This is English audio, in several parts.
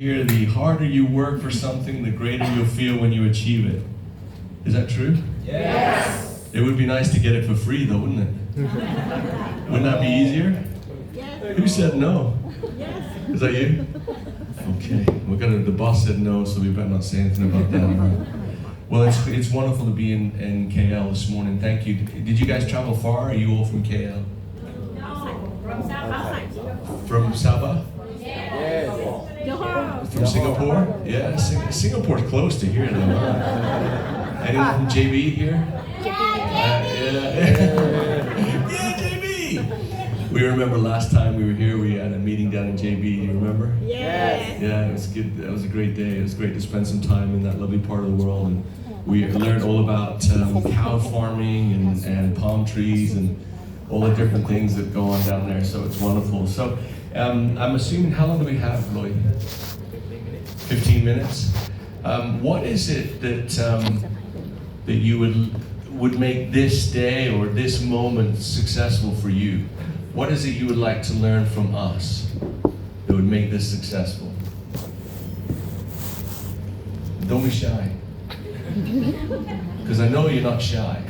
Here, the harder you work for something, the greater you'll feel when you achieve it. Is that true? Yes. It would be nice to get it for free though, wouldn't it? Wouldn't that be easier? Yes. Who said no? Yes. Is that you? Okay, the boss said no, so we better not say anything about that. Right? Well, it's wonderful to be in KL this morning. Thank you. Did you guys travel far? Are you all from KL? No. From South. From Sabah? Yes. Johor. From Singapore? Yeah, Singapore's close to here though. Huh? Anyone from JB here? Yeah, JB! We remember last time we were here, we had a meeting down in JB, do you remember? Yes. Yeah, it was good. It was a great day. It was great to spend some time in that lovely part of the world. And we learned all about cow farming and palm trees and all the different things that go on down there. So it's wonderful. So I'm assuming, how long do we have, Lloyd? 15 minutes. What is it that you would make this day or this moment successful for you? What is it you would like to learn from us that would make this successful? Don't be shy, because I know you're not shy.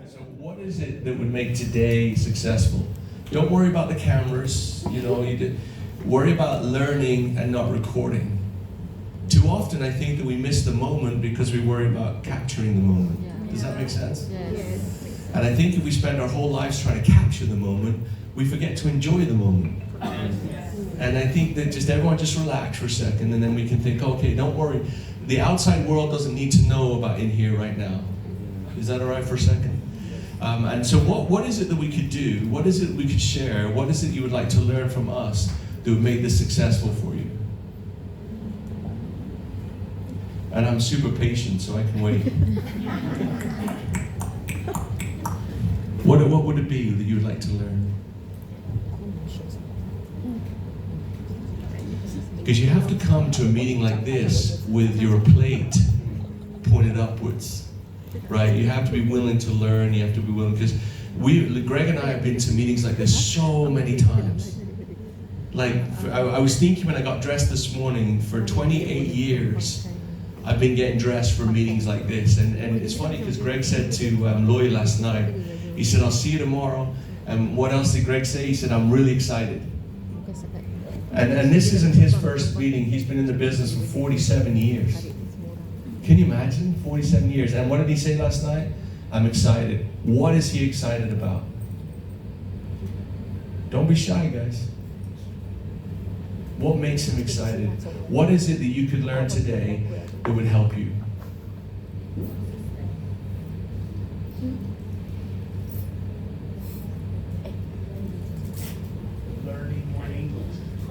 So what is it that would make today successful? Don't worry about the cameras, worry about learning and not recording. Too often I think that we miss the moment because we worry about capturing the moment. Does that make sense? Yes. And I think if we spend our whole lives trying to capture the moment, we forget to enjoy the moment. And I think that everyone just relax for a second, and then we can think, okay, don't worry. The outside world doesn't need to know about in here right now. Is that all right for a second? And so what is it that we could do? What is it we could share? What is it you would like to learn from us that would make this successful for you? And I'm super patient, so I can wait. What would it be that you would like to learn? Because you have to come to a meeting like this with your plate pointed upwards, right? You have to be willing to learn. You have to be willing, because Greg and I have been to meetings like this so many times. Like, I was thinking when I got dressed this morning, for 28 years, I've been getting dressed for meetings like this. And it's funny because Greg said to Lloyd last night, he said, I'll see you tomorrow. And what else did Greg say? He said, I'm really excited. And this isn't his first meeting. He's been in the business for 47 years. Can you imagine? 47 years. And what did he say last night? I'm excited. What is he excited about? Don't be shy, guys. What makes him excited? What is it that you could learn today that would help you?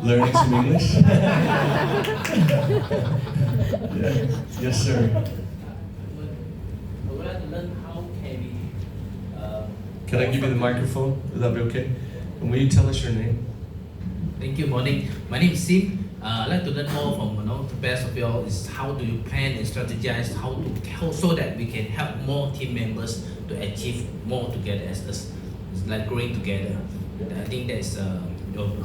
Learning some English? Yeah. Yes, sir. I would like to learn how can we... Can I give you the microphone? Would that be okay? And will you tell us your name? Thank you, morning. My name is Sim. I'd like to learn more from the best of you all is how do you plan and strategize how so that we can help more team members to achieve more together as us, like growing together. I think that's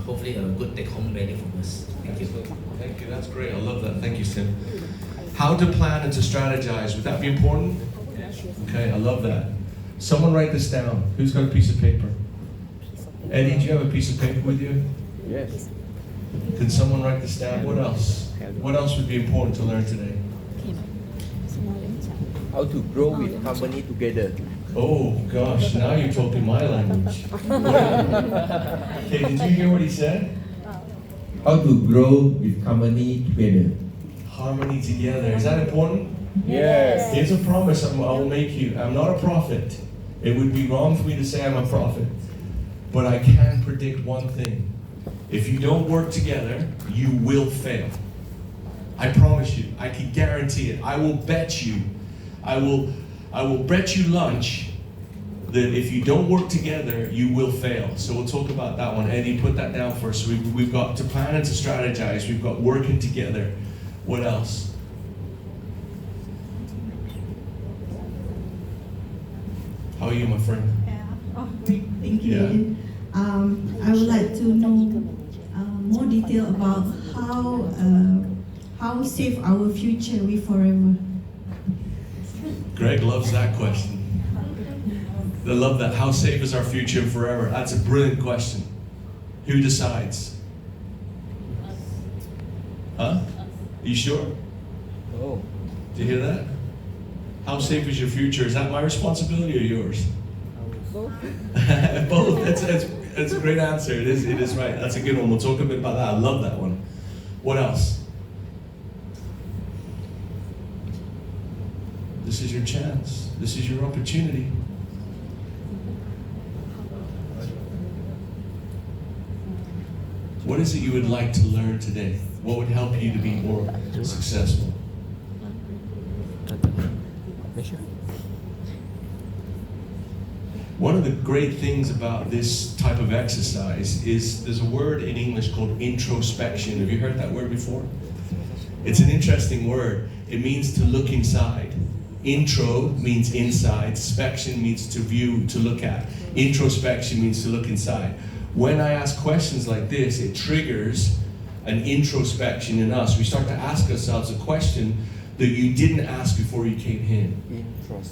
hopefully a good take-home value from us. Thank you. Thank you. That's great. I love that. Thank you, Sim. How to plan and to strategize. Would that be important? Okay, I love that. Someone write this down. Who's got a piece of paper? Eddie, do you have a piece of paper with you? Yes. Can someone write this down? What else? What else would be important to learn today? How to grow with harmony together. Oh gosh, now you're talking my language. Okay, did you hear what he said? How to grow with harmony together. Harmony together. Is that important? Yes. Here's a promise I will make you. I'm not a prophet. It would be wrong for me to say I'm a prophet. But I can predict one thing. If you don't work together, you will fail. I promise you. I can guarantee it. I will bet you. I will bet you lunch that if you don't work together, you will fail. So we'll talk about that one. Eddie, put that down first. So we've got to plan and to strategize. We've got working together. What else? How are you, my friend? Yeah. Oh, great. Thank you. Yeah. I would like to know more detail about how save our future with forever. Greg loves that question. I love that. How safe is our future forever? That's a brilliant question. Who decides? Huh? Are you sure? Oh. Do you hear that? How safe is your future? Is that my responsibility or yours? Both. Both. That's a great answer. It is right. That's a good one. We'll talk a bit about that. I love that one. What else? This is your chance. This is your opportunity. What is it you would like to learn today? What would help you to be more successful? One of the great things about this type of exercise is there's a word in English called introspection. Have you heard that word before? It's an interesting word. It means to look inside. Intro means inside. Spection means to view, to look at. Introspection means to look inside. When I ask questions like this, it triggers an introspection in us. We start to ask ourselves a question that you didn't ask before you came in.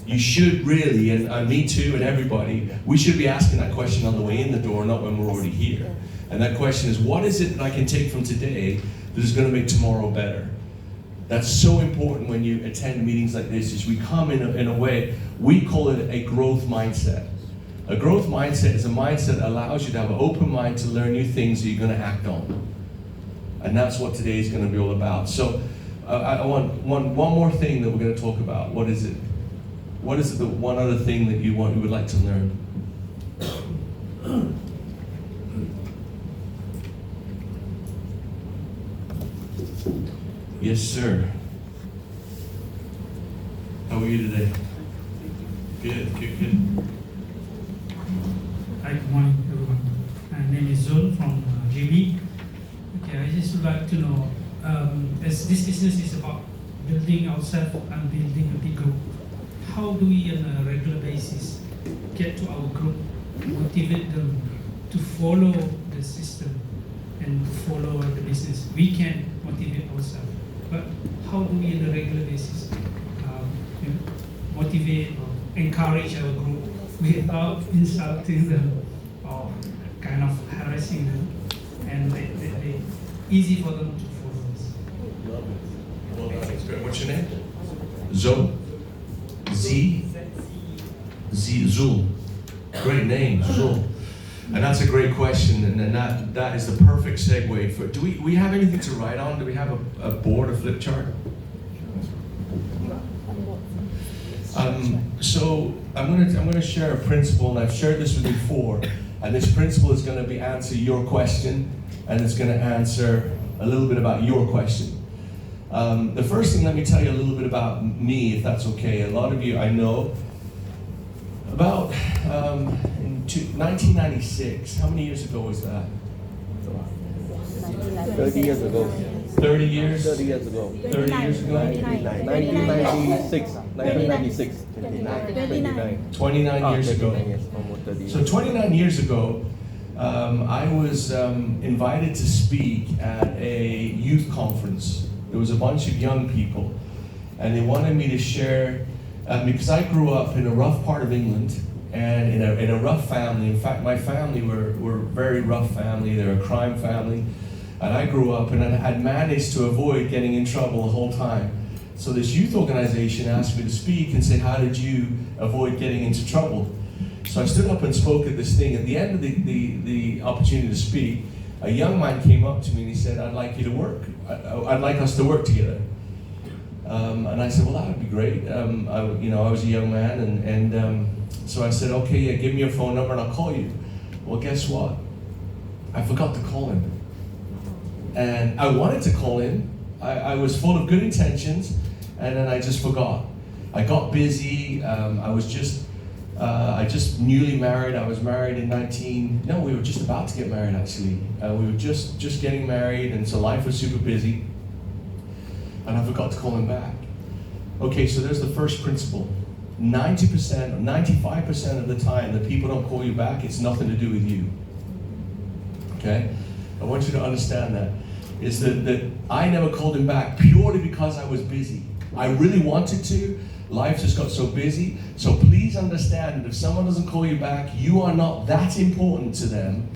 You should really, and me too, and everybody, we should be asking that question on the way in the door, not when we're already here. And that question is, what is it that I can take from today that is going to make tomorrow better? That's so important when you attend meetings like this, is we come in a way, we call it a growth mindset. A growth mindset is a mindset that allows you to have an open mind to learn new things that you're going to act on. And that's what today is going to be all about. So I want one more thing that we're going to talk about. What is it? What is the one other thing that you would like to learn? Yes, sir. How are you today? Good. Hi, good morning, everyone. My name is Zul from GB. Okay, I just would like to know, as this business is about building ourselves and building a big group, how do we on a regular basis get to our group, motivate them to follow the system and to follow the business? We can motivate ourselves, but how do we on a regular basis motivate or encourage our group without insulting them or kind of harassing them, and they easy for them to follow us? Love it. Well, that's great. What's your name? Zul. Zul. Great name, Zul. And that's a great question, and that is the perfect segue for. Do we have anything to write on? Do we have a board, a flip chart? So I'm going to share a principle, and I've shared this with you before. And this principle is going to answer your question, and it's going to answer a little bit about your question. The first thing, let me tell you a little bit about me, if that's okay. A lot of you I know. About in 1996, how many years ago was that? 30 years ago. 30 years? 30 years ago. 30 years ago? 1996. 1996. 29 years ago. Yes, almost 30 years. So 29 years ago, I was invited to speak at a youth conference. There was a bunch of young people, and they wanted me to share, because I grew up in a rough part of England, and in a rough family. In fact, my family were very rough family. They're a crime family. And I grew up, and I had managed to avoid getting in trouble the whole time. So this youth organization asked me to speak and say, how did you avoid getting into trouble? So I stood up and spoke at this thing. At the end of the opportunity to speak, a young man came up to me and he said, I'd like you to work. I'd like us to work together. And I said, well, that would be great. I was a young man, and so I said, okay, yeah, give me your phone number and I'll call you. Well, guess what? I forgot to call him. And I wanted to call him. I was full of good intentions, and then I just forgot. I got busy. I just newly married. I was married in we were just about to get married, actually. We were just getting married, and so life was super busy. And I forgot to call him back. Okay, so there's the first principle. 90% or 95% of the time that people don't call you back, it's nothing to do with you. Okay? I want you to understand that. Is that I never called him back purely because I was busy. I really wanted to. Life just got so busy. So please understand that if someone doesn't call you back, you are not that important to them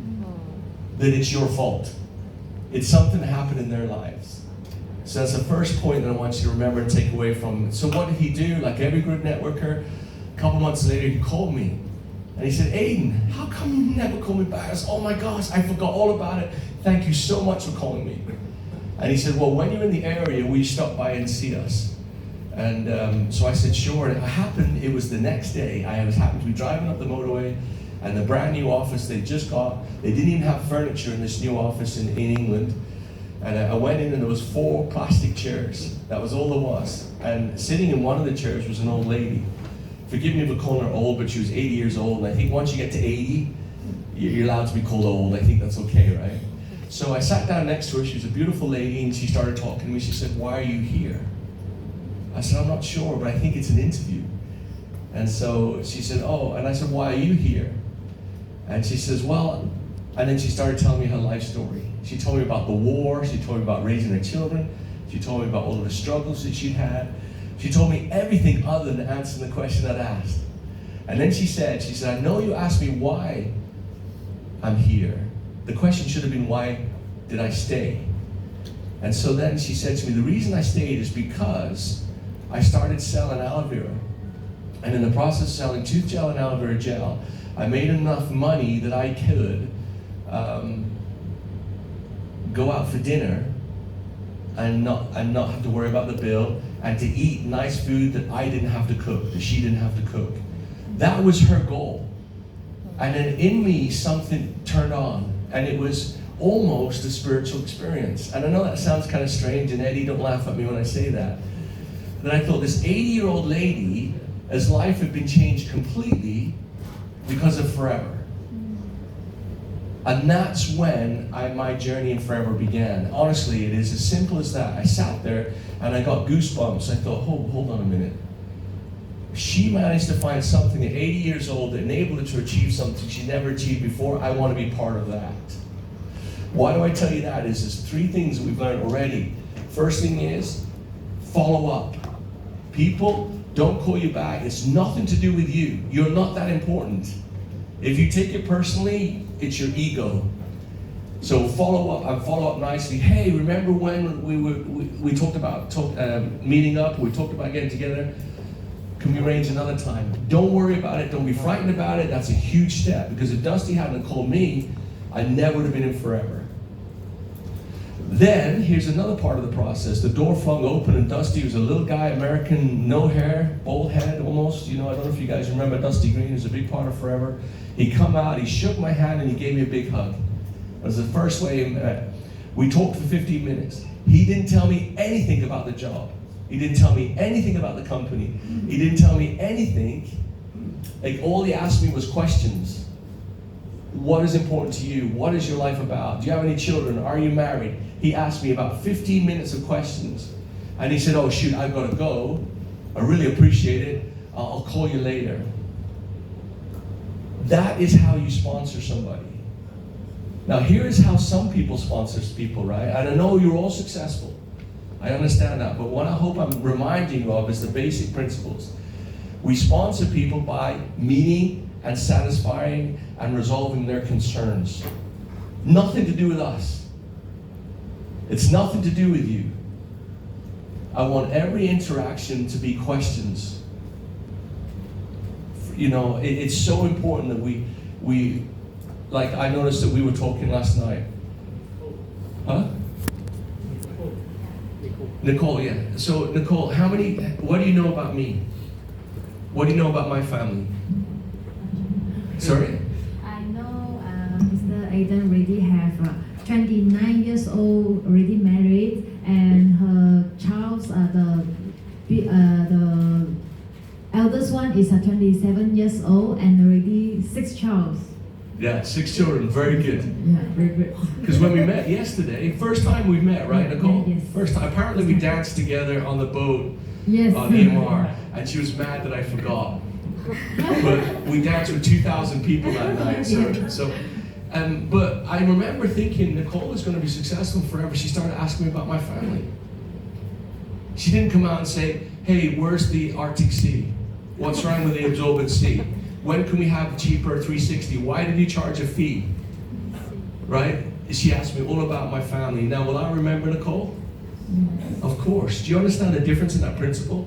that it's your fault. It's something that happened in their lives. So that's the first point that I want you to remember and take away from it. So what did he do? Like every good networker, a couple months later he called me. And he said, Aidan, how come you never called me back? I said, oh my gosh, I forgot all about it. Thank you so much for calling me. And he said, well, when you're in the area, will you stop by and see us? And so I said, sure. And it was the next day. I happened to be driving up the motorway, and the brand new office they just got, they didn't even have furniture in this new office in England. And I went in and there was 4 plastic chairs. That was all there was. And sitting in one of the chairs was an old lady. Forgive me for calling her old, but she was 80 years old. And I think once you get to 80, you're allowed to be called old. I think that's okay, right? So I sat down next to her. She was a beautiful lady, and she started talking to me. She said, why are you here? I said, I'm not sure, but I think it's an interview. And so she said, oh, and I said, why are you here? And she says, well, and then she started telling me her life story. She told me about the war. She told me about raising her children. She told me about all of the struggles that she'd had. She told me everything other than answering the question I'd asked. And then she said, I know you asked me why I'm here. The question should have been, why did I stay? And so then she said to me, the reason I stayed is because I started selling aloe vera. And in the process of selling tooth gel and aloe vera gel, I made enough money that I could go out for dinner and not have to worry about the bill, and to eat nice food that I didn't have to cook, that she didn't have to cook. That was her goal. And then in me, something turned on, and it was almost a spiritual experience. And I know that sounds kind of strange, and Eddie, don't laugh at me when I say that. Then I thought, this 80-year-old lady, as life had been changed completely because of Forever. And that's when my journey in Forever began. Honestly, it is as simple as that. I sat there and I got goosebumps. I thought, hold on a minute. She managed to find something at 80 years old that enabled her to achieve something she never achieved before. I want to be part of that. Why do I tell you that? There's 3 things that we've learned already. First thing is, follow up. People don't call you back. It's nothing to do with you. You're not that important. If you take it personally, it's your ego. So follow up and follow up nicely. Hey, remember when we talked about meeting up? We talked about getting together. Can we arrange another time? Don't worry about it. Don't be frightened about it. That's a huge step, because if Dusty hadn't called me, I never would have been in Forever. Then here's another part of the process. The door flung open, and Dusty was a little guy, American, no hair, bald head almost. You know, I don't know if you guys remember Dusty Green. He was a big part of Forever. He come out, he shook my hand, and he gave me a big hug. It was the first way we met. We talked for 15 minutes. He didn't tell me anything about the job. He didn't tell me anything about the company. He didn't tell me anything. Like, all he asked me was questions. What is important to you? What is your life about? Do you have any children? Are you married? He asked me about 15 minutes of questions. And he said, oh shoot, I've got to go. I really appreciate it. I'll call you later. That is how you sponsor somebody. Now here is how some people sponsor people, right? And I know you're all successful. I understand that. But what I hope I'm reminding you of is the basic principles. We sponsor people by meeting and satisfying and resolving their concerns. Nothing to do with us. It's nothing to do with you. I want every interaction to be questions. You know, it's so important that we, like I noticed that we were talking last night. Huh? Nicole, yeah. So Nicole, what do you know about me? What do you know about my family? Sorry? I know Mr. Aidan already have 29 years old, already married, and her child's the eldest one is 27 years old and already 6 children. Yeah, 6 children, very good. Yeah, very good. Because when we met yesterday, first time we met, right, Nicole? Yes. First time. Apparently we danced together on the boat Yes. on EMR, and she was mad that I forgot. But we danced with 2,000 people that night, so But I remember thinking Nicole is going to be successful forever. She started asking me about my family. She didn't come out and say, hey, where's the Arctic Sea? What's wrong with the absorbent sea? When can we have cheaper 360? Why did you charge a fee? Right? She asked me all about my family. Now, will I remember Nicole? Of course. Do you understand the difference in that principle?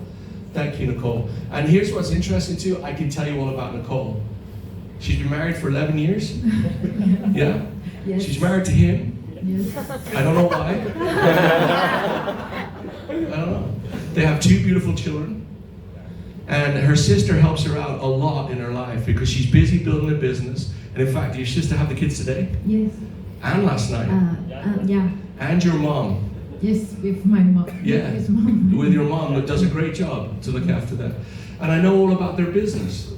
Thank you, Nicole. And here's what's interesting too. I can tell you all about Nicole. She's been married for 11 years. Yeah? Yes. She's married to him. Yes. I don't know why. I don't know. They have 2 beautiful children. And her sister helps her out a lot in her life because she's busy building a business. And in fact, your sister have the kids today? Yes. And last night? Yeah. And your mom? Yes, with my mom. Yeah, With mom. with your mom that does a great job to look after them. And I know all about their business.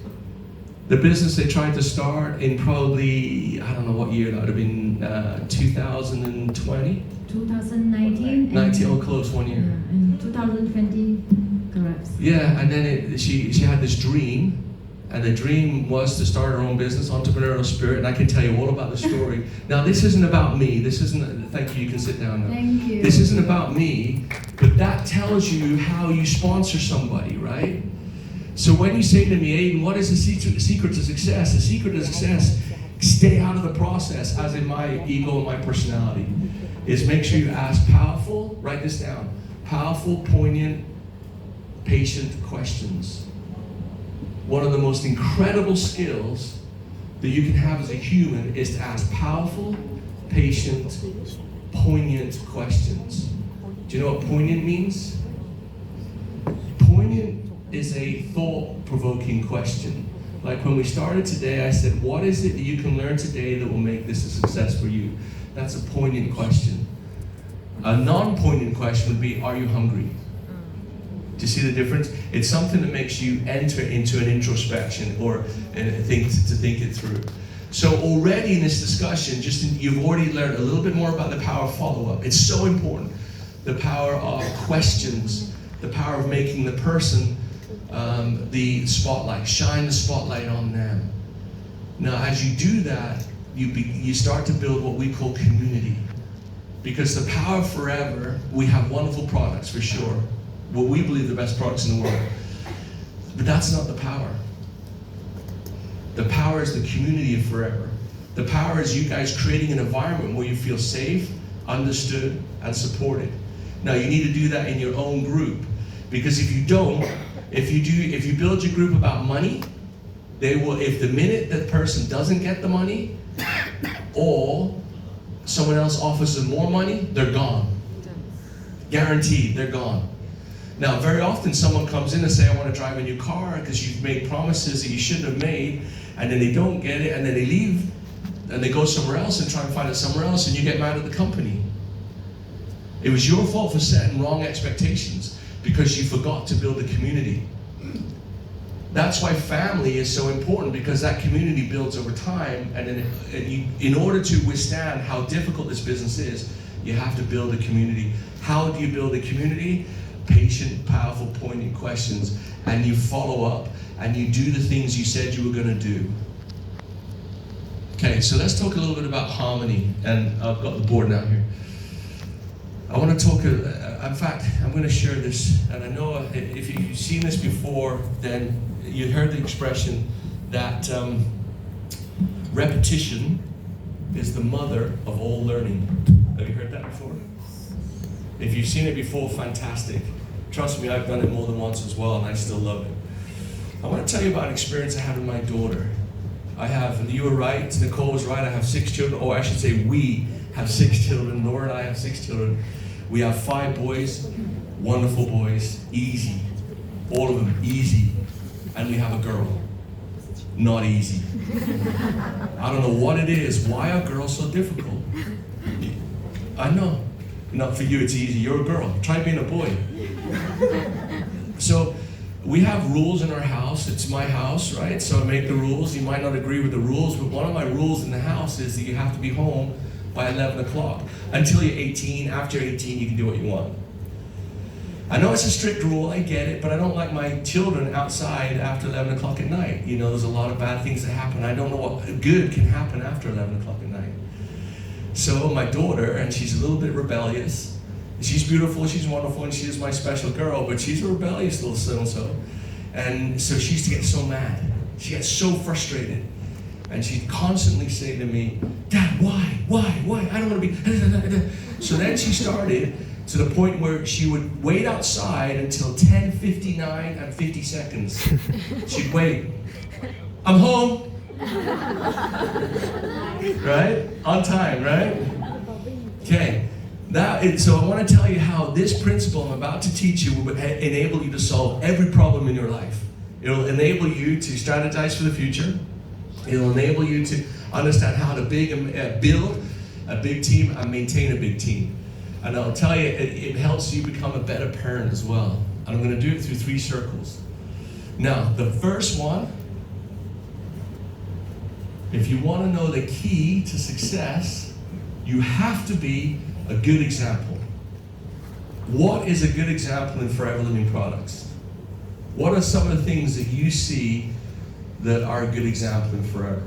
The business they tried to start in probably, I don't know what year, that would have been 2020? 2019. 19, oh close, 1 year. And 2020, correct. Yeah, and then she had this dream, and the dream was to start her own business, entrepreneurial spirit, and I can tell you all about the story. Now, this isn't about me. This isn't, thank you, you can sit down now. Thank you. This isn't about me, but that tells you how you sponsor somebody, right? So when you say to me, Aidan, what is the secret to success? The secret to success, stay out of the process, as in my ego and my personality, is make sure you ask powerful, write this down, powerful, poignant, patient questions. One of the most incredible skills that you can have as a human is to ask powerful, patient, poignant questions. Do you know what poignant means? Poignant is a thought-provoking question. Like when we started today, I said, what is it that you can learn today that will make this a success for you? That's a poignant question. A non-poignant question would be, are you hungry? Do you see the difference? It's something that makes you enter into an introspection or think it through. So already in this discussion, you've already learned a little bit more about the power of follow-up. It's so important. The power of questions, the power of making the person the spotlight, shine the spotlight on them. Now, as you do that, you start to build what we call community. Because the power forever, we have wonderful products for sure. What we believe the best products in the world. But that's not the power. The power is the community of forever. The power is you guys creating an environment where you feel safe, understood, and supported. Now you need to do that in your own group. Because if you don't, if you build your group about money, they will, if the minute that person doesn't get the money, or someone else offers them more money, they're gone. Guaranteed, they're gone. Now, very often someone comes in and say, I want to drive a new car because you've made promises that you shouldn't have made, and then they don't get it, and then they leave, and they go somewhere else and try and find it somewhere else, and you get mad at the company. It was your fault for setting wrong expectations because you forgot to build a community. That's why family is so important, because that community builds over time, and then in order to withstand how difficult this business is, you have to build a community. How do you build a community? Patient, powerful, poignant questions, and you follow up, and you do the things you said you were going to do. Okay, so let's talk a little bit about harmony, and I've got the board now here. I want to talk, in fact, I'm going to share this, and I know if you've seen this before, then you heard the expression that repetition is the mother of all learning. Have you heard that before? If you've seen it before, fantastic. Trust me, I've done it more than once as well, and I still love it. I want to tell you about an experience I had with my daughter. You were right, Nicole was right, I have 6 children, or I should say we have 6 children, Laura and I have 6 children. We have 5 boys, wonderful boys, easy. All of them, easy. And we have a girl, not easy. I don't know what it is, why are girls so difficult? I know. Not for you, it's easy. You're a girl. Try being a boy. So we have rules in our house. It's my house, right? So I make the rules. You might not agree with the rules, but one of my rules in the house is that you have to be home by 11 o'clock. Until you're 18. After 18, you can do what you want. I know it's a strict rule, I get it, but I don't like my children outside after 11 o'clock at night. You know, there's a lot of bad things that happen. I don't know what good can happen after 11 o'clock at night. So my daughter, and she's a little bit rebellious. She's beautiful, she's wonderful, and she is my special girl, but she's a rebellious little so-and-so. And so she used to get so mad. She gets so frustrated. And she'd constantly say to me, Dad, why? I don't want to be... So then she started to the point where she would wait outside until 10:59 and 50 seconds. She'd wait. I'm home. Right? On time, right? Okay. So I want to tell you how this principle I'm about to teach you will enable you to solve every problem in your life. It'll enable you to strategize for the future. It'll enable you to understand how to build a big team and maintain a big team. And I'll tell you, it helps you become a better parent as well. And I'm going to do it through 3 circles. Now, the first one, if you want to know the key to success, you have to be a good example. What is a good example in Forever Living Products? What are some of the things that you see that are a good example in Forever?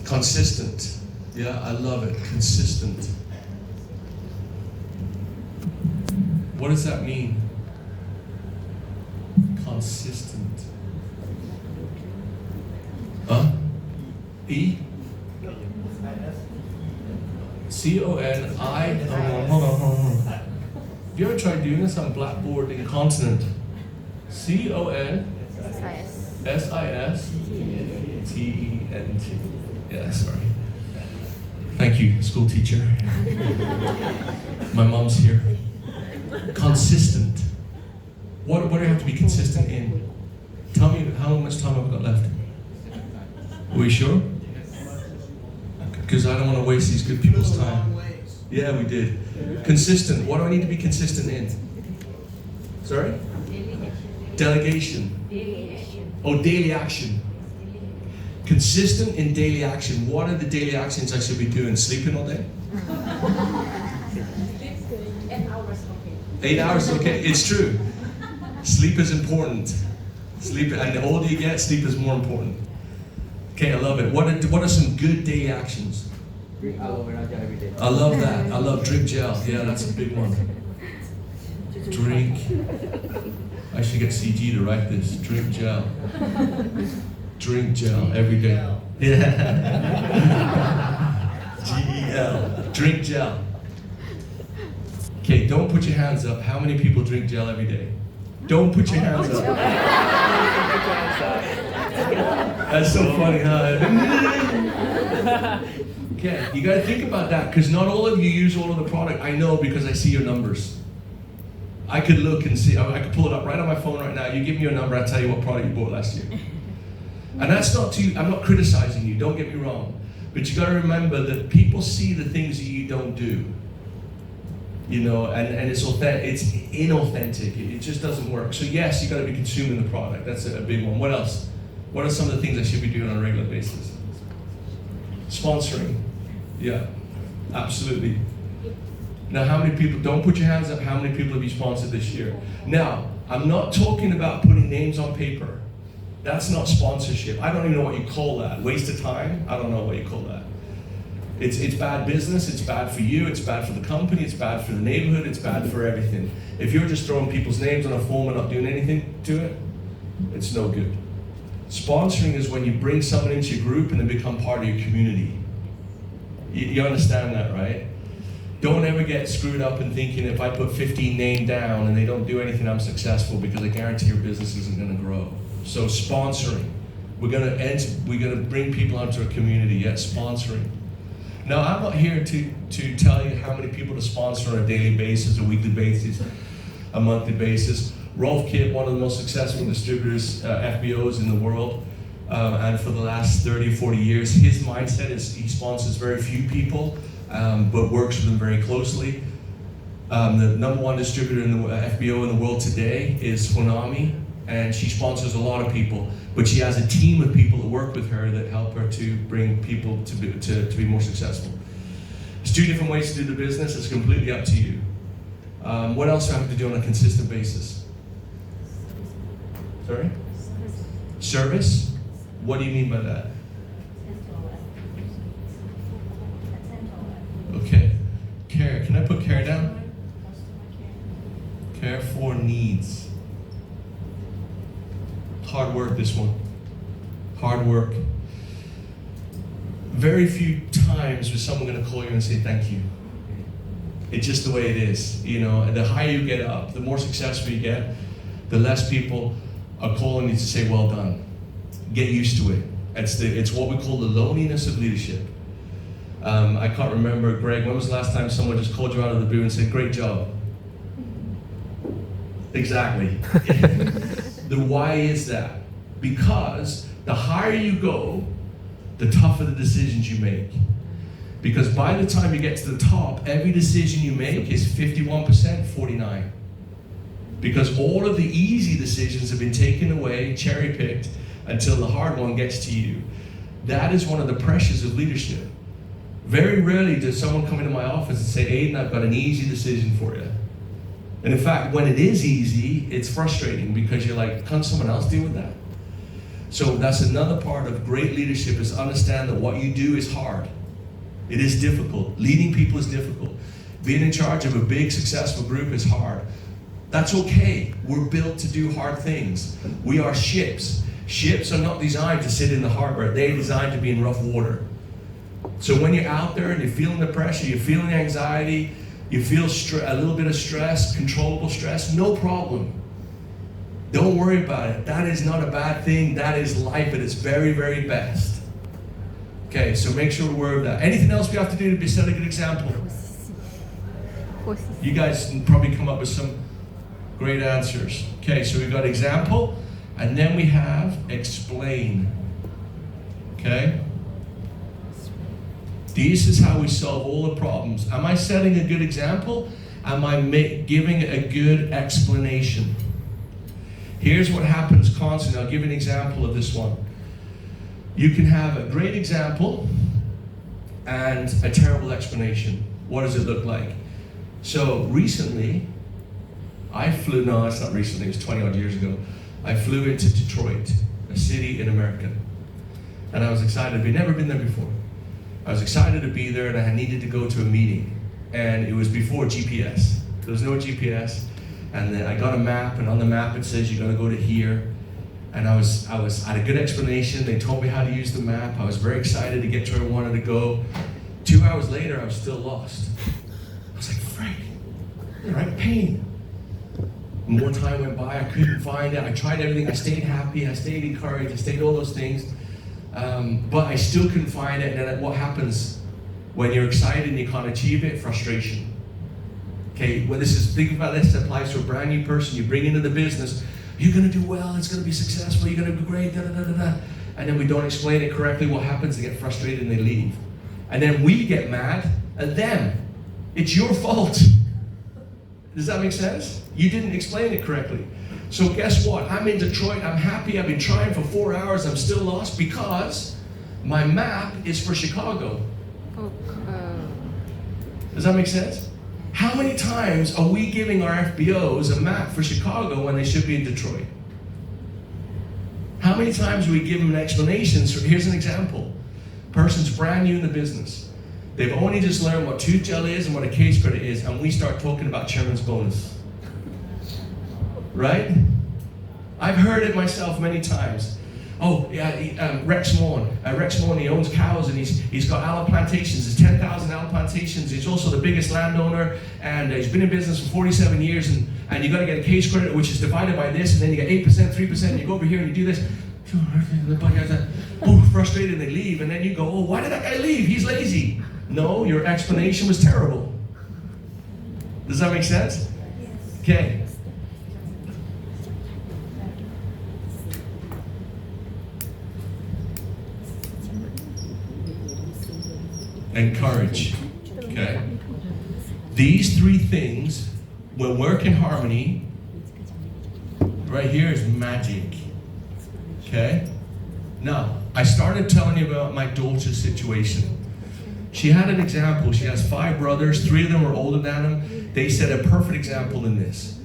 Consistent. Yeah, I love it. Consistent. What does that mean? Consistent. Huh? E? C-O-N-I? Hold on. Have you ever tried doing this on Blackboard Incontinent? C-O-N-S-I-S-T-E-N-T. Yeah, sorry. Thank you, school teacher. My mom's here. Consistent. What do you have to be consistent in? Tell me how much time I've got left. Are we sure? Because I don't want to waste these good people's time. Yeah, we did. Consistent. What do I need to be consistent in? Sorry? Delegation. Oh, daily action. Consistent in daily action. What are the daily actions I should be doing? Sleeping all day? 8 hours, okay. It's true. Sleep is important. Sleep, and the older you get, sleep is more important. Okay, I love it. What are some good daily actions? Drink aloe vera gel every day. I love that. I love drink gel. Yeah, that's a big one. Drink. I should get CG to write this. Drink gel. Drink gel every day. Yeah. G-E-L. Drink gel. Okay, don't put your hands up. How many people drink gel every day? Don't put your hands up. That's so funny, huh? Okay, you gotta think about that, because not all of you use all of the product. I know, because I see your numbers. I could look and see, I could pull it up right on my phone right now. You give me your number, I'll tell you what product you bought last year. And that's not I'm not criticizing you, don't get me wrong. But you gotta remember that people see the things that you don't do. You know, and it's inauthentic. It just doesn't work. So yes, you gotta be consuming the product. That's a big one. What else? What are some of the things I should be doing on a regular basis? Sponsoring. Yeah, absolutely. Now, how many people, don't put your hands up, how many people have you sponsored this year? Now, I'm not talking about putting names on paper. That's not sponsorship. I don't even know what you call that. Waste of time? I don't know what you call that. It's bad business, it's bad for you, it's bad for the company, it's bad for the neighborhood, it's bad for everything. If you're just throwing people's names on a form and not doing anything to it, it's no good. Sponsoring is when you bring someone into your group and they become part of your community. You understand that, right? Don't ever get screwed up in thinking if I put 15 names down and they don't do anything, I'm successful, because I guarantee your business isn't going to grow. So sponsoring, we're going to bring people onto a community. Yet sponsoring. Now, I'm not here to tell you how many people to sponsor on a daily basis, a weekly basis, a monthly basis. Rolf Kipp, one of the most successful distributors, FBOs in the world, and for the last 30 or 40 years, his mindset is he sponsors very few people, but works with them very closely. The number one distributor in the FBO in the world today is Fonami, and she sponsors a lot of people, but she has a team of people that work with her that help her to bring people to be more successful. two different ways to do the business. It's completely up to you. What else do I have to do on a consistent basis? Sorry? Service? What do you mean by that? Okay. Care. Can I put care down? Care for needs. Hard work, this one. Hard work. Very few times is someone going to call you and say thank you. It's just the way it is. You know, and the higher you get up, the more successful you get, the less people are calling you to say well done. Get used to it. It's what we call the loneliness of leadership. I can't remember, Greg, when was the last time someone just called you out of the blue and said, great job? Exactly. The why is that? Because the higher you go, the tougher the decisions you make. Because by the time you get to the top, every decision you make is 51%, 49. Because all of the easy decisions have been taken away, cherry-picked, until the hard one gets to you. That is one of the pressures of leadership. Very rarely does someone come into my office and say, Aidan, I've got an easy decision for you. And in fact, when it is easy, it's frustrating because you're like, can't someone else deal with that? So that's another part of great leadership, is understand that what you do is hard. It is difficult. Leading people is difficult. Being in charge of a big, successful group is hard. That's okay. We're built to do hard things. We are ships. Ships are not designed to sit in the harbor. They're designed to be in rough water. So when you're out there and you're feeling the pressure, you're feeling the anxiety, you feel a little bit of stress, controllable stress, no problem. Don't worry about it. That is not a bad thing. That is life at its very, very best. Okay, so make sure we're aware of that. Anything else we have to do to set a good example? You guys can probably come up with some great answers. Okay, so we've got example, and then we have explain. Okay? This is how we solve all the problems. Am I setting a good example? Am I giving a good explanation? Here's what happens constantly. I'll give an example of this one. You can have a great example and a terrible explanation. What does it look like? So recently, no, it's not recently, it was 20 odd years ago. I flew into Detroit, a city in America. And I was excited. I'd never been there before. I was excited to be there, and I needed to go to a meeting. And it was before GPS. There was no GPS. And then I got a map, and on the map it says you gotta go to here. And I had a good explanation. They told me how to use the map. I was very excited to get to where I wanted to go. 2 hours later, I was still lost. I was like, Frank, right? Pain. More time went by, I couldn't find it. I tried everything. I stayed happy, I stayed encouraged, I stayed all those things. But I still couldn't find it. And then what happens when you're excited and you can't achieve it? Frustration. Okay, well, think about this, it applies to a brand new person you bring into the business. You're gonna do well, it's gonna be successful, you're gonna be great, da da da da da. And then we don't explain it correctly. What happens? They get frustrated and they leave. And then we get mad at them. It's your fault. Does that make sense? You didn't explain it correctly. So guess what? I'm in Detroit, I'm happy, I've been trying for 4 hours, I'm still lost because my map is for Chicago. Does that make sense? How many times are we giving our FBOs a map for Chicago when they should be in Detroit? How many times do we give them an explanation? So here's an example. Person's brand new in the business. They've only just learned what tooth gel is and what a case credit is, and we start talking about chairman's bonus. Right? I've heard it myself many times. Oh, yeah, Rex Moore, he owns cows and he's got aloe plantations. There's 10,000 aloe plantations. He's also the biggest landowner, and he's been in business for 47 years, and you got to get a case credit, which is divided by this, and then you get 8%, 3%, and you go over here and you do this. Frustrated, and they leave, and then you go, oh, why did that guy leave? He's lazy. No, your explanation was terrible. Does that make sense? Okay. Encourage. Okay. These three things, when work in harmony, right here is magic. Okay? Now, I started telling you about my daughter's situation. She had an example. She has 5 brothers, 3 of them were older than him. They set a perfect example in this.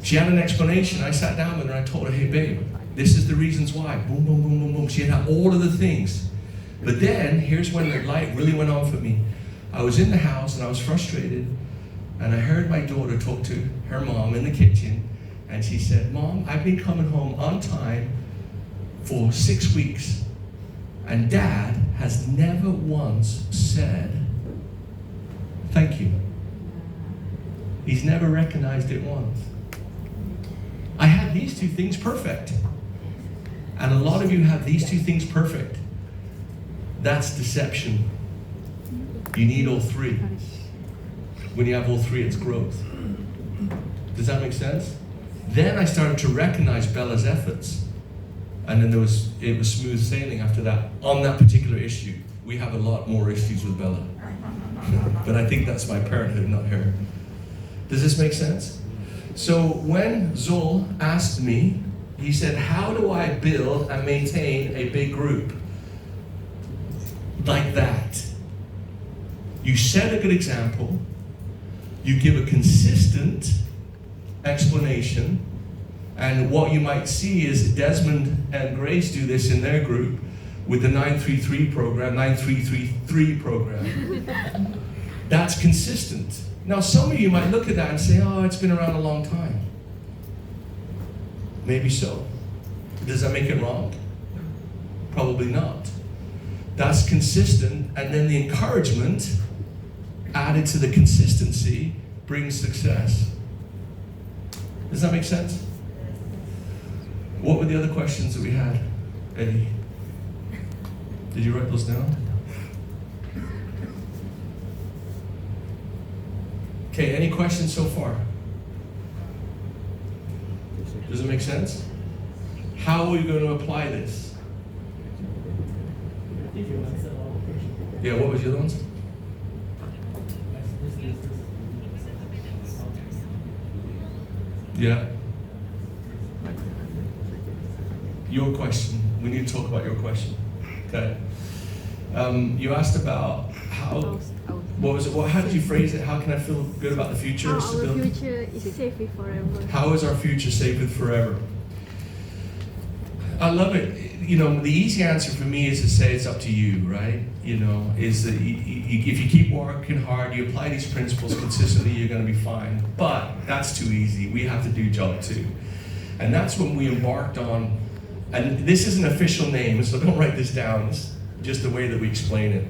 She had an explanation. I sat down with her and I told her, hey babe, this is the reasons why. Boom, boom, boom, boom, boom. She had all of the things. But then, here's when the light really went on for me. I was in the house and I was frustrated, and I heard my daughter talk to her mom in the kitchen, and she said, Mom, I've been coming home on time for 6 weeks, and Dad has never once said, thank you. He's never recognized it once. I had these 2 things perfect. And a lot of you have these 2 things perfect. That's deception. You need all 3. When you have all 3, it's growth. Does that make sense? Then I started to recognize Bella's efforts. And then it was smooth sailing after that on that particular issue. We have a lot more issues with Bella. But I think that's my parenthood, not her. Does this make sense? So when Zul asked me, he said, how do I build and maintain a big group like that? You set a good example, you give a consistent explanation, and what you might see is Desmond and Grace do this in their group with the 933 program, 9333 program. That's consistent. Now some of you might look at that and say, oh, it's been around a long time. Maybe so. Does that make it wrong? Probably not. That's consistent, and then the encouragement added to the consistency brings success. Does that make sense? What were the other questions that we had, Eddie? Did you write those down? Okay, any questions so far? Does it make sense? How are we going to apply this? Yeah, what was the other ones? Yeah. Your question. We need to talk about your question. Okay. You asked about how. What was it? How did you phrase it? How can I feel good about the future? How our Stability? future is safe with forever. How is our future safe with forever? I love it. You know, the easy answer for me is to say it's up to you, right? You know, is that if you keep working hard, you apply these principles consistently, you're going to be fine. But that's too easy. We have to do job 2. And that's when we embarked on, and this is an official name, so don't write this down. It's just the way that we explain it.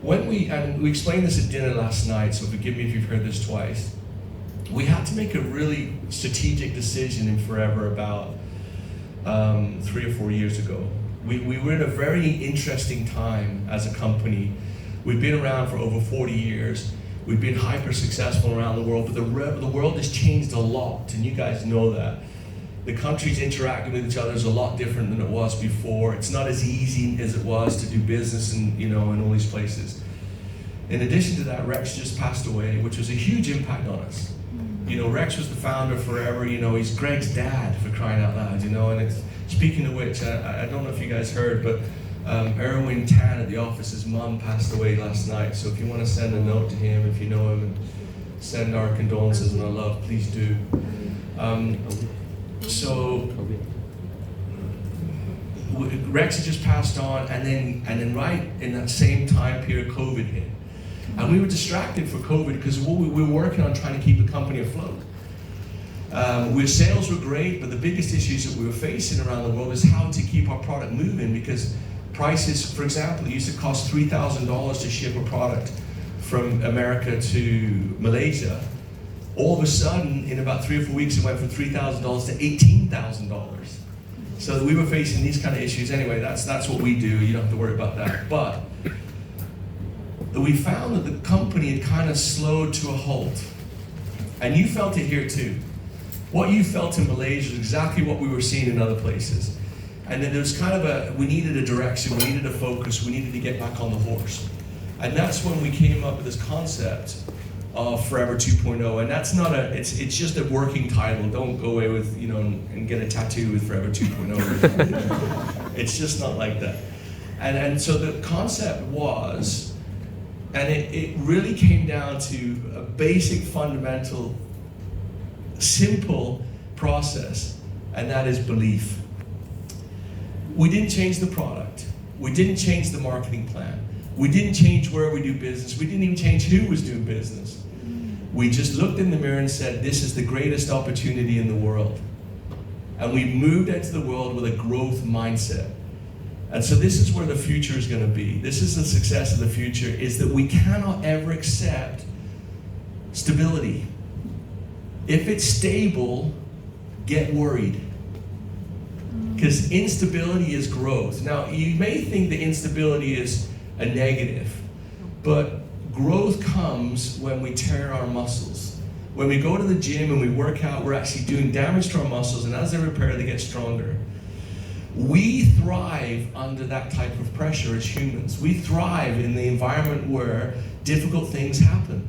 When we explained this at dinner last night, so forgive me if you've heard this twice. We had to make a really strategic decision in Forever about 3 or 4 years ago. We were in a very interesting time as a company. We've been around for over 40 years. We've been hyper successful around the world, but the world has changed a lot, and you guys know that. The countries interacting with each other is a lot different than it was before. It's not as easy as it was to do business in all these places. In addition to that, Rex just passed away, which was a huge impact on us. You know, Rex was the founder of Forever. You know, he's Greg's dad, for crying out loud. You know, and it's, speaking of which, I don't know if you guys heard, but Erwin Tan at the office, his mom passed away last night. So if you want to send a note to him, if you know him, and send our condolences and our love, please do. So Rex had just passed on, and then right in that same time period, COVID hit. And we were distracted for COVID because we were working on trying to keep the company afloat. Sales were great, but the biggest issues that we were facing around the world is how to keep our product moving, because prices, for example, it used to cost $3,000 to ship a product from America to Malaysia. All of a sudden, in about 3 or 4 weeks, it went from $3,000 to $18,000. So we were facing these kind of issues. Anyway, that's what we do. You don't have to worry about that. But we found that the company had kind of slowed to a halt. And you felt it here too. What you felt in Malaysia is exactly what we were seeing in other places. And then there was kind of we needed a direction, we needed a focus, we needed to get back on the horse. And that's when we came up with this concept of Forever 2.0, and that's not it's just a working title. Don't go away with, and get a tattoo with Forever 2.0. It's just not like that. And so the concept was, and it really came down to a basic, fundamental, simple process, and that is belief. We didn't change the product. We didn't change the marketing plan. We didn't change where we do business. We didn't even change who was doing business. We just looked in the mirror and said, this is the greatest opportunity in the world. And we moved into the world with a growth mindset. And so this is where the future is going to be. This is the success of the future, is that we cannot ever accept stability. If it's stable, get worried. Because instability is growth. Now, you may think that instability is a negative, but growth comes when we tear our muscles. When we go to the gym and we work out, we're actually doing damage to our muscles, and as they repair, they get stronger. We thrive under that type of pressure as humans. We thrive in the environment where difficult things happen.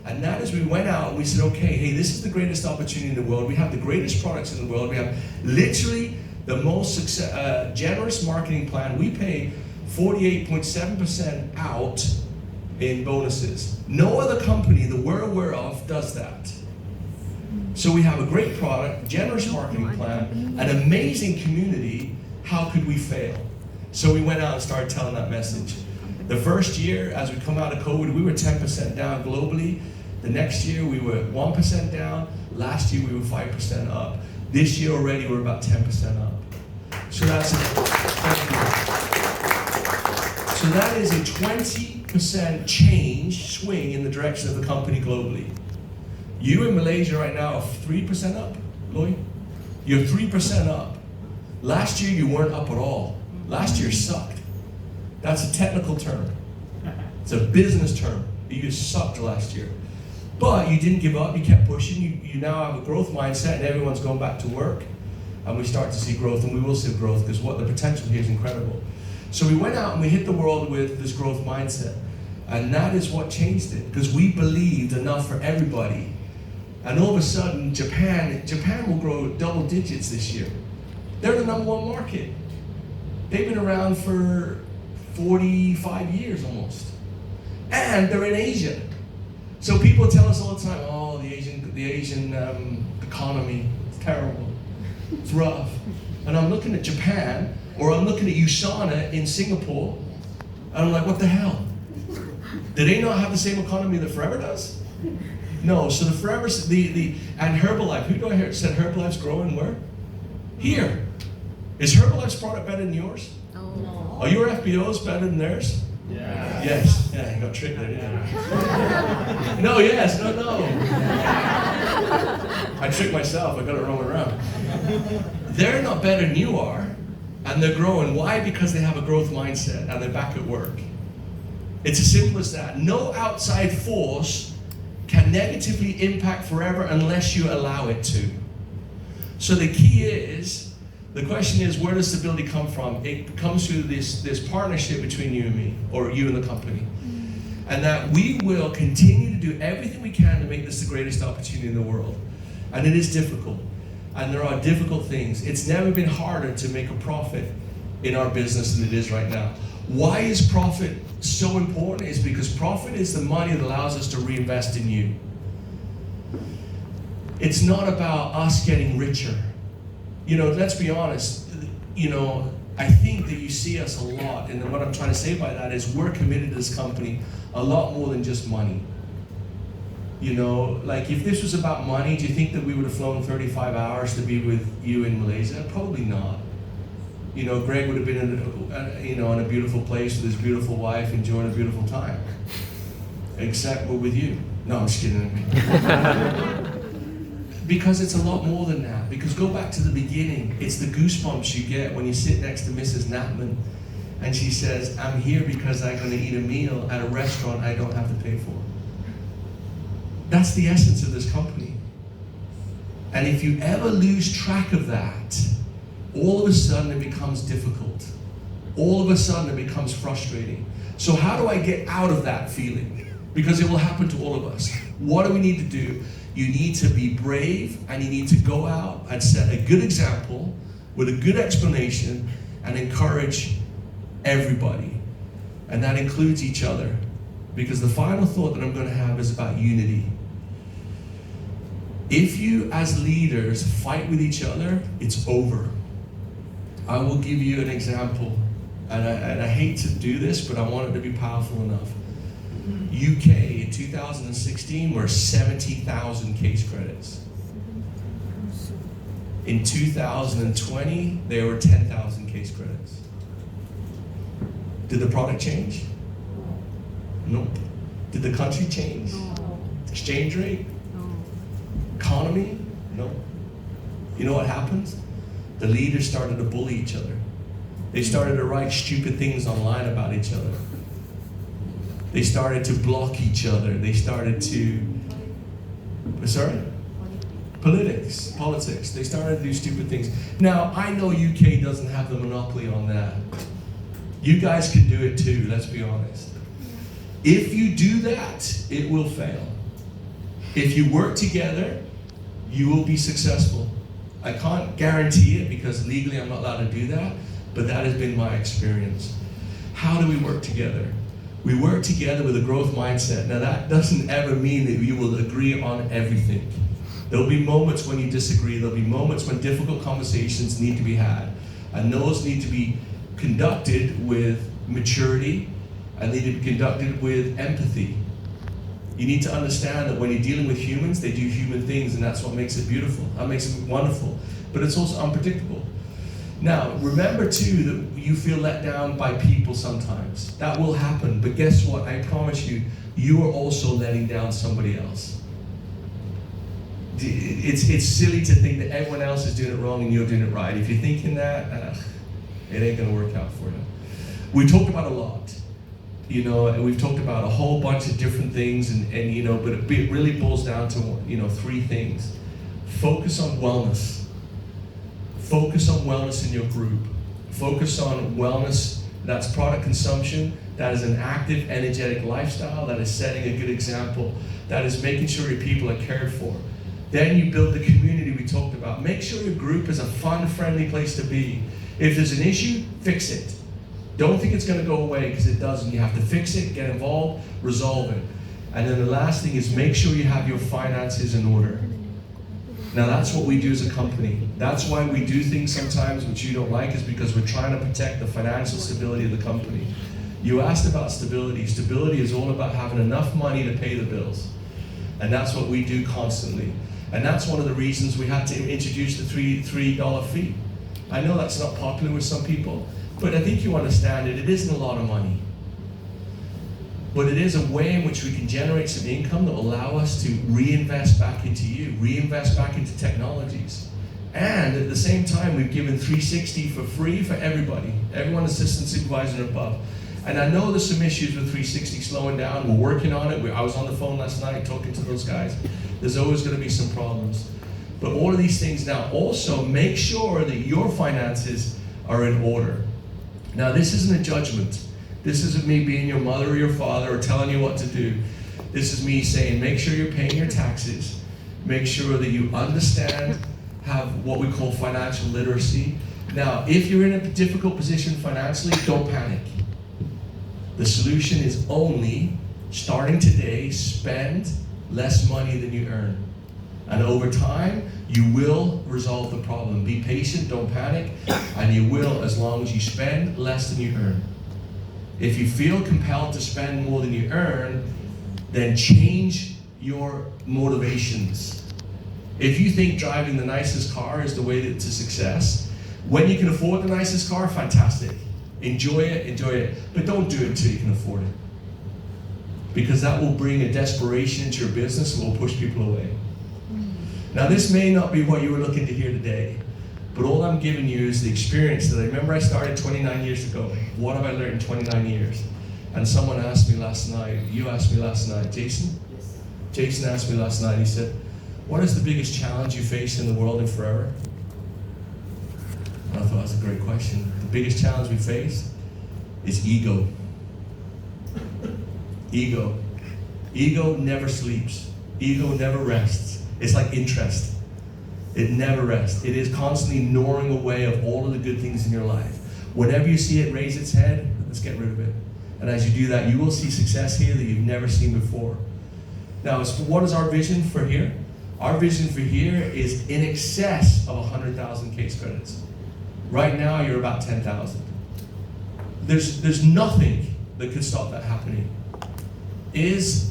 And that is, we went out and we said, okay, hey, this is the greatest opportunity in the world. We have the greatest products in the world. We have literally the most generous marketing plan. We pay 48.7% out in bonuses. No other company that we're aware of does that. So we have a great product, generous marketing plan, an amazing community. How could we fail? So we went out and started telling that message. The first year, as we come out of COVID, we were 10% down globally. The next year, we were 1% down. Last year, we were 5% up. This year already, we're about 10% up. So that's so that is a 20% change, swing in the direction of the company globally. You in Malaysia right now are 3% up, Lloyd? You're 3% up. Last year you weren't up at all. Last year sucked. That's a technical term. It's a business term. You sucked last year. But you didn't give up, you kept pushing. You now have a growth mindset and everyone's going back to work. And we start to see growth, and we will see growth because the potential here is incredible. So we went out and we hit the world with this growth mindset. And that is what changed it, because we believed enough for everybody. And all of a sudden, Japan will grow double digits this year. They're the #1 market. They've been around for 45 years almost. And they're in Asia. So people tell us all the time, oh, the Asian economy is terrible. It's rough. And I'm looking at Japan, or I'm looking at USANA in Singapore, and I'm like, what the hell? Do they not have the same economy that Forever does? No, so the Forever, and Herbalife, who do I hear said Herbalife's growing where? Here. Is Herbalife's product better than yours? No. Are your FBOs better than theirs? Yeah. Yes. Yeah, you got tricked there, didn't you? No, yes, no. I tricked myself, I got it wrong around. They're not better than you are, and they're growing. Why? Because they have a growth mindset and they're back at work. It's as simple as that. No outside force can negatively impact Forever unless you allow it to. So the key is, the question is, where does stability come from? It comes through this partnership between you and me, or you and the company. And that we will continue to do everything we can to make this the greatest opportunity in the world. And it is difficult. And there are difficult things. It's never been harder to make a profit in our business than it is right now. Why is profit so important? Is because profit is the money that allows us to reinvest in you. It's not about us getting richer. You know, let's be honest, you know, I think that you see us a lot, and what I'm trying to say by that is we're committed to this company a lot more than just money. You know, like if this was about money, do you think that we would have flown 35 hours to be with you in Malaysia? Probably not. You know, Greg would have been in a beautiful place with his beautiful wife, enjoying a beautiful time. Except we're with you. No, I'm just kidding. Because it's a lot more than that. Because go back to the beginning. It's the goosebumps you get when you sit next to Mrs. Knappman and she says, I'm here because I'm going to eat a meal at a restaurant I don't have to pay for. That's the essence of this company. And if you ever lose track of that, all of a sudden it becomes difficult. All of a sudden it becomes frustrating. So how do I get out of that feeling? Because it will happen to all of us. What do we need to do? You need to be brave, and you need to go out and set a good example with a good explanation and encourage everybody. And that includes each other. Because the final thought that I'm going to have is about unity. If you as leaders fight with each other, it's over. I will give you an example. And I hate to do this, but I want it to be powerful enough. UK in 2016 were 70,000 case credits. In 2020, there were 10,000 case credits. Did the product change? Nope. Did the country change? No. Exchange rate? No. Economy? No. You know what happens? The leaders started to bully each other. They started to write stupid things online about each other. They started to block each other. They started to, sorry? Politics. They started to do stupid things. Now, I know UK doesn't have the monopoly on that. You guys can do it too, let's be honest. If you do that, it will fail. If you work together, you will be successful. I can't guarantee it because legally I'm not allowed to do that, but that has been my experience. How do we work together? We work together with a growth mindset. Now that doesn't ever mean that you will agree on everything. There'll be moments when you disagree. There'll be moments when difficult conversations need to be had. And those need to be conducted with maturity and need to be conducted with empathy. You need to understand that when you're dealing with humans, they do human things, and that's what makes it beautiful. That makes it wonderful. But it's also unpredictable. Now, remember too that you feel let down by people sometimes. That will happen, but guess what? I promise you, you are also letting down somebody else. It's silly to think that everyone else is doing it wrong and you're doing it right. If you're thinking that, it ain't gonna work out for you. We talked about a lot, and we've talked about a whole bunch of different things, and but it really boils down to three things. Focus on wellness. Focus on wellness in your group. Focus on wellness. That's product consumption. That is an active, energetic lifestyle. That is setting a good example. That is making sure your people are cared for. Then you build the community we talked about. Make sure your group is a fun, friendly place to be. If there's an issue, fix it. Don't think it's going to go away, because it doesn't. You have to fix it, get involved, resolve it. And then the last thing is make sure you have your finances in order. Now that's what we do as a company. That's why we do things sometimes which you don't like, is because we're trying to protect the financial stability of the company. You asked about stability. Stability is all about having enough money to pay the bills. And that's what we do constantly. And that's one of the reasons we had to introduce the $3 fee. I know that's not popular with some people, but I think you understand it. It isn't a lot of money. But it is a way in which we can generate some income that will allow us to reinvest back into you, reinvest back into technologies. And at the same time, we've given 360 for free for everybody, everyone assistant supervisor and above. And I know there's some issues with 360 slowing down. We're working on it. I was on the phone last night talking to those guys. There's always going to be some problems. But all of these things now, also make sure that your finances are in order. Now, this isn't a judgment. This isn't me being your mother or your father or telling you what to do. This is me saying, make sure you're paying your taxes. Make sure that you understand, have what we call financial literacy. Now, if you're in a difficult position financially, don't panic. The solution is only, starting today, spend less money than you earn. And over time, you will resolve the problem. Be patient, don't panic, and you will, as long as you spend less than you earn. If you feel compelled to spend more than you earn, then change your motivations. If you think driving the nicest car is the way to success, when you can afford the nicest car, fantastic. Enjoy it, but don't do it until you can afford it. Because that will bring a desperation into your business and will push people away. Now, this may not be what you were looking to hear today, but all I'm giving you is the experience that I remember I started 29 years ago. What have I learned in 29 years? And someone asked me last night, you asked me last night, Jason? Yes. Jason asked me last night, he said, what is the biggest challenge you face in the world and forever? And I thought that's a great question. The biggest challenge we face is ego. Ego. Ego never sleeps. Ego never rests. It's like interest. It never rests. It is constantly gnawing away of all of the good things in your life. Whenever you see it raise its head, Let's get rid of it. And as you do that, you will see success here that you've never seen before. Now, what is our vision for here? Our vision for here is in excess of 100,000 case credits. Right now, you're about 10,000. There's nothing that could stop that happening.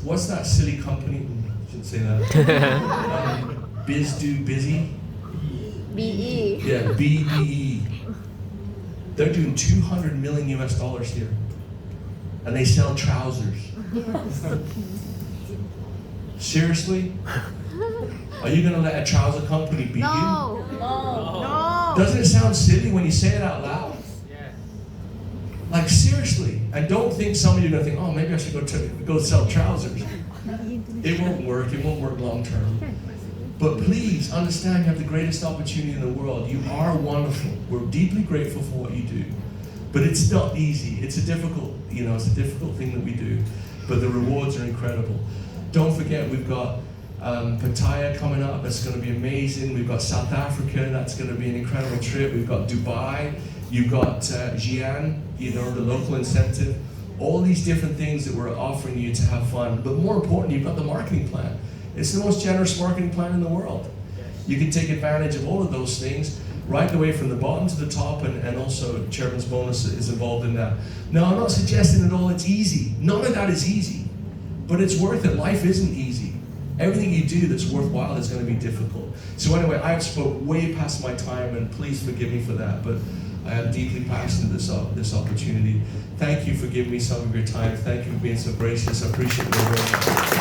What's that silly company? Shouldn't say that. Biz do busy. BE. Yeah, BBE. They're doing $200 million here, and they sell trousers. Seriously? Are you gonna let a trouser company beat you? No. No. Doesn't it sound silly when you say it out loud? Like seriously, and don't think some of you are gonna think, oh, maybe I should go sell trousers. It won't work. It won't work long term. But please understand, you have the greatest opportunity in the world. You are wonderful. We're deeply grateful for what you do, but it's not easy. It's a difficult, it's a difficult thing that we do, but the rewards are incredible. Don't forget, we've got Pattaya coming up. That's going to be amazing. We've got South Africa. That's going to be an incredible trip. We've got Dubai. You've got Xi'an, the local incentive. All these different things that we're offering you to have fun. But more important, you've got the marketing plan. It's the most generous marketing plan in the world. You can take advantage of all of those things right the way from the bottom to the top, and also Chairman's bonus is involved in that. Now, I'm not suggesting at all it's easy. None of that is easy, but it's worth it. Life isn't easy. Everything you do that's worthwhile is going to be difficult. So anyway, I've spoke way past my time, and please forgive me for that, but I am deeply passionate this opportunity. Thank you for giving me some of your time. Thank you for being so gracious. I appreciate it very much.